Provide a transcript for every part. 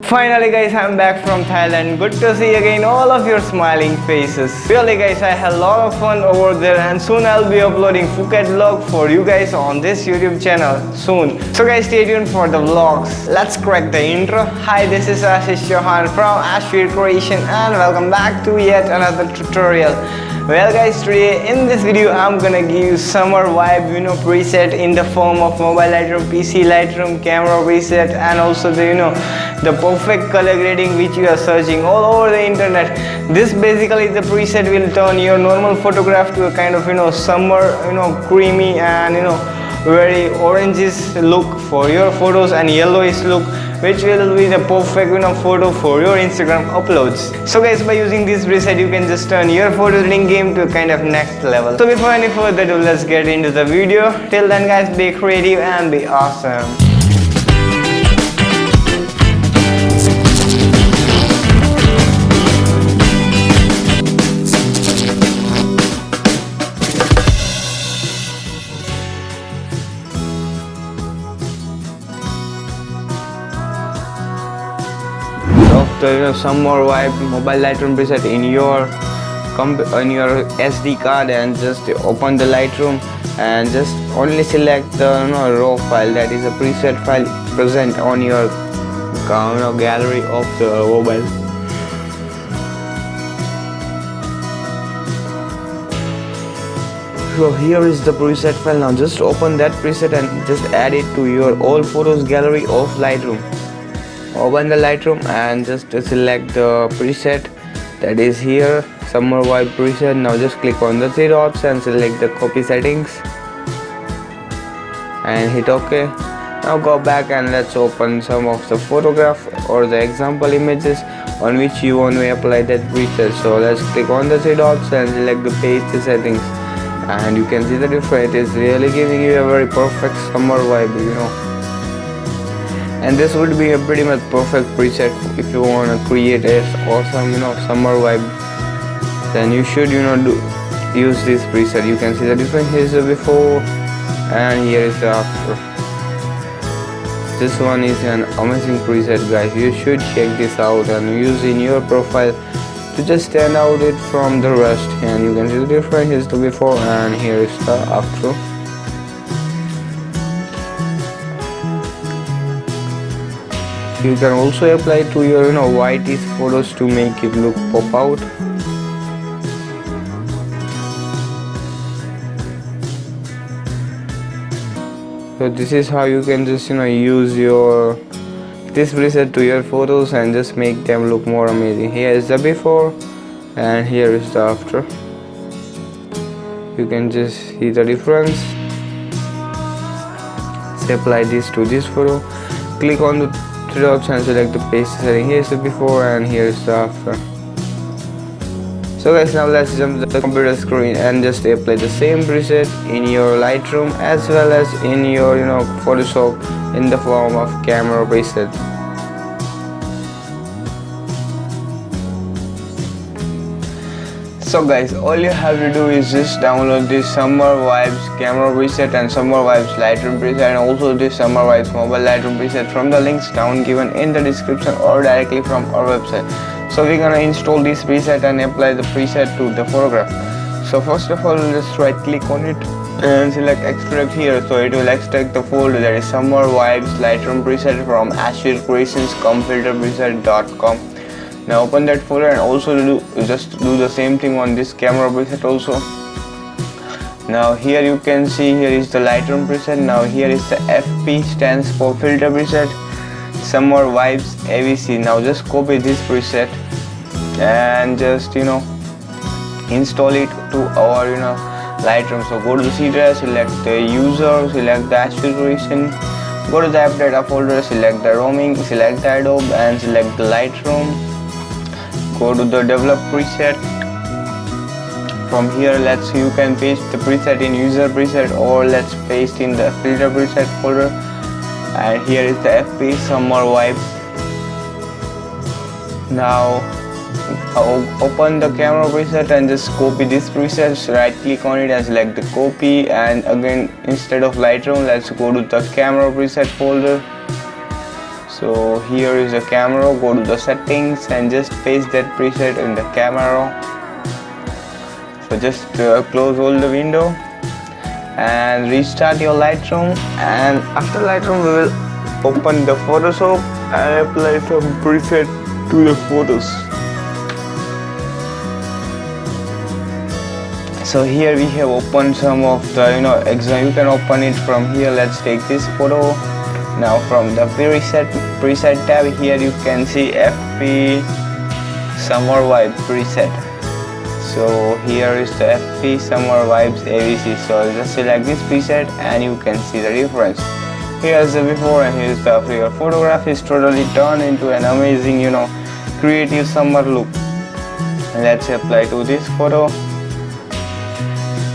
Finally guys, I'm back from Thailand. Good to see again all of your smiling faces. Really guys, I had a lot of fun over there and soon I'll be uploading Phuket vlog for you guys on this YouTube channel soon. So guys, stay tuned for the vlogs. Let's crack the intro. Hi, this is Ashish from ashvircreations and welcome back to yet another tutorial. Well guys, today in this video I'm gonna give you summer vibe preset in the form of mobile Lightroom, PC Lightroom, camera preset, and also the perfect color grading which you are searching all over the internet. This basically the preset will turn your normal photograph to a kind of summer creamy and very oranges look for your photos and yellowish look, which will be the perfect photo for your Instagram uploads. So guys, by using this preset you can just turn your photo editing game to a kind of next level. So before any further ado, let's get into the video. Till then guys, be creative and be awesome. After summer vibe mobile Lightroom preset in your SD card, and just open the Lightroom and just only select the raw file, that is a preset file present on your gallery of the mobile. So here is the preset file. Now just open that preset and just add it to your all photos gallery of Lightroom. Open the Lightroom and just select the preset, that is here summer vibe preset. Now just click on the three dots and select the copy settings and hit OK. Now go back and let's open some of the photograph or the example images on which you want to apply that preset. So let's click on the three dots and select the paste settings, and you can see the difference. It is really giving you a very perfect summer vibe, and this would be a pretty much perfect preset if you want to create a awesome summer vibe. Then you should use this preset. You can see the difference. Here is the before and here is the after. This one is an amazing preset guys. You should check this out and use in your profile to just stand out it from the rest. And you can see the difference. Here is the before and here is the after. You can also apply to your whiteish photos to make it look pop out. So this is how you can just use this preset to your photos and just make them look more amazing. Here is the before and here is the after. You can just see the difference. Let's apply this to this photo. Click on the three dots and select the paste setting. Here is the before and here is the after. So guys, now let's jump to the computer screen and just apply the same preset in your Lightroom as well as in your Photoshop in the form of camera preset. So guys, all you have to do is just download this summer vibes camera preset and summer vibes Lightroom preset, and also this summer vibes mobile Lightroom preset from the links down given in the description or directly from our website. So we're gonna install this preset and apply the preset to the photograph. So first of all, just right click on it and select extract here. So it will extract the folder, that is summer vibes Lightroom preset from ashvircreations filterpreset.com. Now open that folder and also do the same thing on this camera preset also. Now here you can see here is the Lightroom preset. Now here is the FP, stands for filter preset, summer vibes AVC. Now just copy this preset and just install it to our Lightroom. So go to the C drive, select the user, select the ashvircreation, go to the app data folder, select the roaming, select the Adobe and select the Lightroom. Go to the develop preset. From here you can paste the preset in user preset, or let's paste in the filter preset folder. And here is the FP summer vibe. Now open the camera preset and just copy this preset. Right click on it and select the copy, and again instead of Lightroom let's go to the camera preset folder. So here is the camera. Go to the settings and just paste that preset in the camera. So just close all the window and restart your Lightroom, and after Lightroom we will open the Photoshop and apply some preset to the photos. So here we have opened some of the you can open it from here. Let's take this photo. Now from the preset tab, here you can see FP Summer Vibe preset. So here is the FP Summer Vibes ABC. So just select this preset and you can see the difference. Here's the before and here's the after. Your photograph is totally turned into an amazing creative summer look. Let's apply to this photo.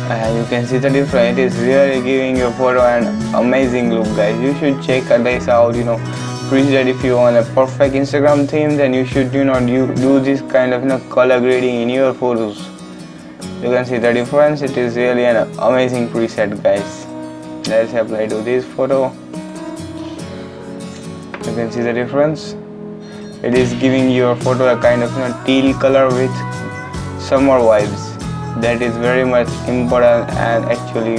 And you can see the difference. It is really giving your photo an amazing look, guys. You should check this out. Preset. If you want a perfect Instagram theme, then you should do this kind of color grading in your photos. You can see the difference. It is really an amazing preset, guys. Let's apply to this photo. You can see the difference. It is giving your photo a kind of teal color with summer vibes. That is very much important and actually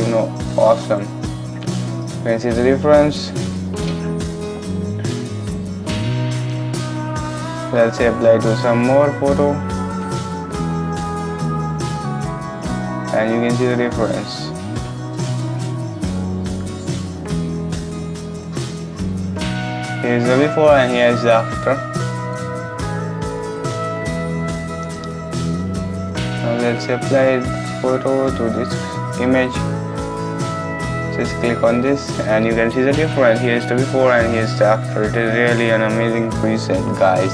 awesome. You can see the difference. Let's apply to some more photo and you can see the difference. Here is the before and here is the after. Now let's apply photo to this image. Just click on this and you can see the difference. Here is the before and here is the after. It is really an amazing preset, guys.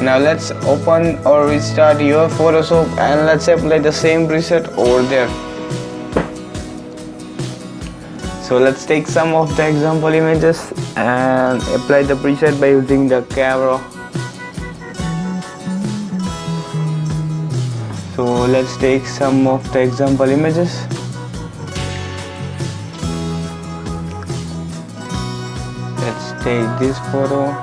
Now let's open or restart your Photoshop and let's apply the same preset over there. So let's take some of the example images and apply the preset by using the camera. So let's take some of the example images. Let's take this photo.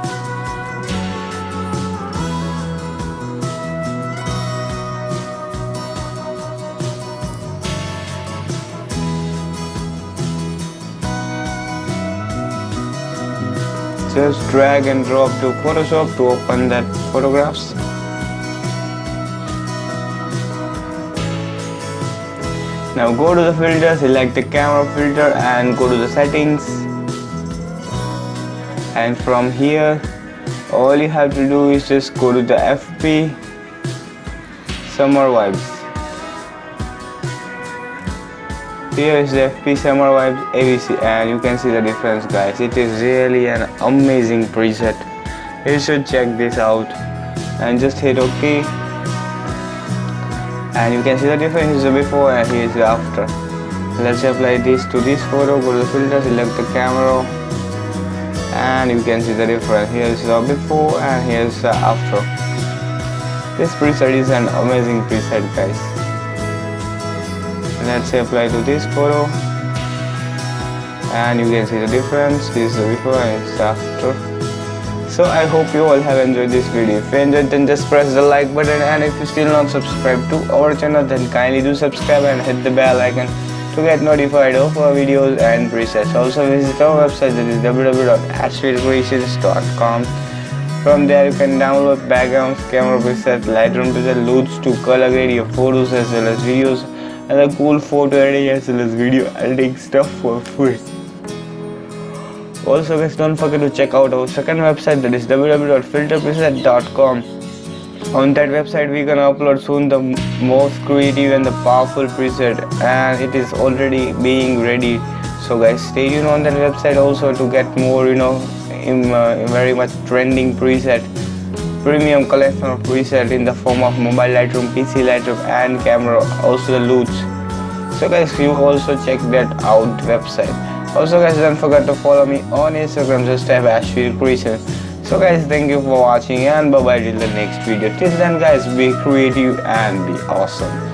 Just drag and drop to Photoshop to open that photographs. Now go to the filter, select the camera filter and go to the settings. And from here, all you have to do is just go to the FP Summer Vibes. Here is the FP Summer Vibes ABC and you can see the difference, guys. It is really an amazing preset. You should check this out and just hit OK. And you can see the difference. Is the before and here is the after. Let's apply this to this photo. Go to the filter, select the camera and you can see the difference. Here is the before and here is the after. This preset is an amazing preset, guys. Let's apply to this photo and you can see the difference. This is the before and it's the after. So I hope you all have enjoyed this video. If you enjoyed, then just press the like button, and if you still not subscribed to our channel, then kindly do subscribe and hit the bell icon to get notified of our videos and presets. Also visit our website, that is www.ashvircreations.com. From there you can download backgrounds, camera presets, Lightroom Presets, LUTs to color grade your photos as well as videos, and the cool photo editing as well as video editing stuff for free. Also guys, don't forget to check out our second website, that is www.filterpreset.com. On that website we gonna upload soon the most creative and the powerful preset, and it is already being ready. So guys, stay tuned on that website also to get more very much trending preset, premium collection of preset in the form of mobile Lightroom, PC Lightroom and camera, also the LUTs. So guys, you also check that out website. Also guys, don't forget to follow me on Instagram, just type ashvircreations. So guys, thank you for watching and bye bye till the next video. Till then guys, be creative and be awesome.